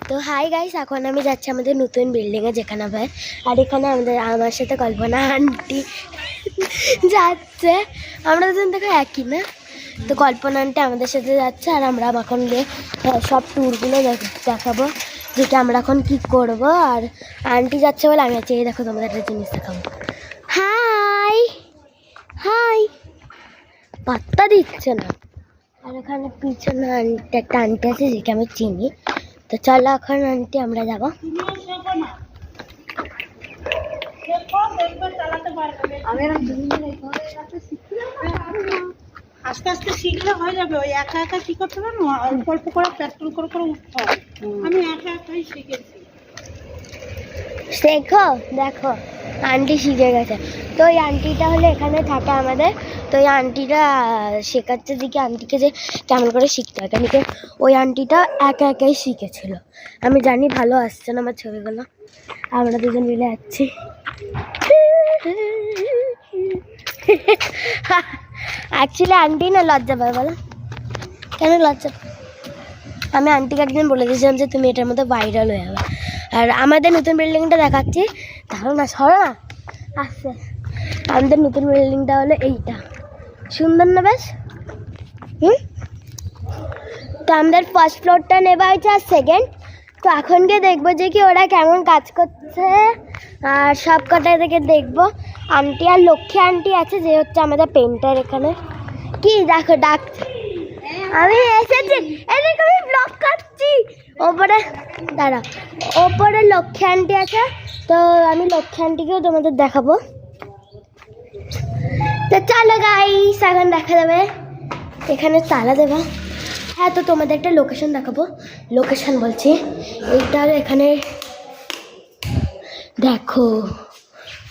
তো hi guys, এখন আমি যাচ্ছি আমাদের নতুন বিল্ডিংয়ে যেখানে আবার আর এখানে আমার সাথে কল্পনা আন্টি যাচ্ছে। আমরা দুজন দেখো একই না, তো কল্পনা আন্টি আমাদের সাথে যাচ্ছে আর আমরা এখন সব ট্যুরগুলো দেখাবো যে আমরা এখন কী করবো। আর আন্টি যাচ্ছে বলে আমি আছি, এই দেখো তোমাদের একটা জিনিস দেখাবো। হাই হাই, পাত্তা দিচ্ছে না। আর এখানে পিছনে একটা আন্টি আছে যেকে আমি চিনি। তো চলো এখন আন্টি আমরা যাবো। আস্তে আস্তে শিখলে হয়ে যাবে। ওই একা একা কি করতে পারবো, অল্প অল্প করে প্র্যাকটিস করে করে উঠতে হবে। আমি একা একাই শিখেছি। শেখো, দেখো আন্টি শিখে গেছে। তো ওই আন্টিটা হলে এখানে থাকে আমাদের। তো ওই আন্টিটা শেখাচ্ছে দিকে আন্টিকে যে কেমন করে শিখতে হয়, কেন কি ওই আন্টিটা একা একাই শিখেছিল। আমি জানি ভালো আসছে না আমার ছবিগুলো, আমরা দুজন মিলে যাচ্ছি। অ্যাকচুয়ালি আন্টি না লজ্জা পায়, বলো কেন লজ্জা পায়? আমি আন্টিকে একদিন বলে দিয়েছিলাম যে তুমি এটার মধ্যে ভাইরাল হয়ে যাবে। আর আমাদের নতুন বিল্ডিংটা দেখাচ্ছি, তাহলে না সরো না আসছে। আমাদের নতুন বিল্ডিংটা হলো এইটা, সুন্দর না বেশ? তো আমাদের ফার্স্ট ফ্লোরটা নেওয়া হয়েছে আর সেকেন্ড। তো এখন গিয়ে দেখবো যে কি ওরা কেমন কাজ করছে, আর সব কটা থেকে দেখবো। আন্টি আর লক্ষ্মী আন্টি আছে যে হচ্ছে আমাদের পেন্টার এখানে। কি দেখো ডাকছে, আমি এসেছি, এদিকে আমি ব্লগ করছি। ওপরে দাঁড়া, ওপরে লক্ষ্মী আন্টি আছে, তো আমি লক্ষ্মী আন্টিকেও তোমাদের দেখাবো। তো চলো গাইস, এখন দেখা যাবে। এখানে তালা দেবো। হ্যাঁ, তো তোমাদের একটা লোকেশন দেখাবো। লোকেশন বলছি, এইটা এখানে দেখো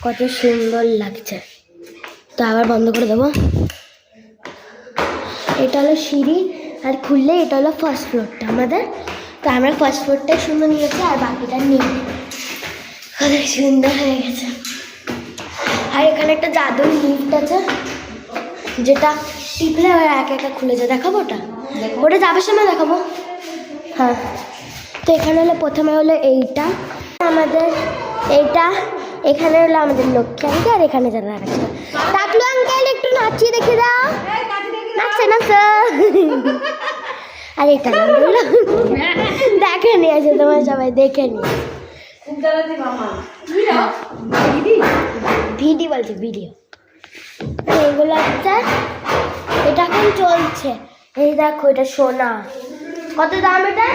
কত সুন্দর লাগছে। তো আবার বন্ধ করে দেবো। এটা হলো সিঁড়ি, আর খুললে এটা হলো ফার্স্ট ফ্লোরটা আমাদের। তো আমরা ফার্স্ট ফ্লোরটাই সুন্দর নিয়েছি আর বাকিটা নিয়ে কত সুন্দর হয়ে গেছে। আর এখানে একটা জাদুর লিফট আছে যেটা টিপলে একা একা খুলে যায়, দেখাবো ওটা? ওটা যাবার সময় দেখাবো। হ্যাঁ, তো এখানে হলো প্রথমে হলো এইটা আমাদের, এইটা এখানে হলো আমাদের লক্ষ্মী আঙ্কেল, আর এখানে যারা রাখছে টাকলু আঙ্কেল একটু নাচিয়ে দেখে দাও। নাচছে নাচছে। আর এটা দেখে নিয়েছে, তোমার সবাই দেখে নিয়ে ভিডিও বলছে, ভিডিও। এইগুলো হচ্ছে, এটা এখন চলছে। এই দেখো, এটা সোনা। কত দাম এটা?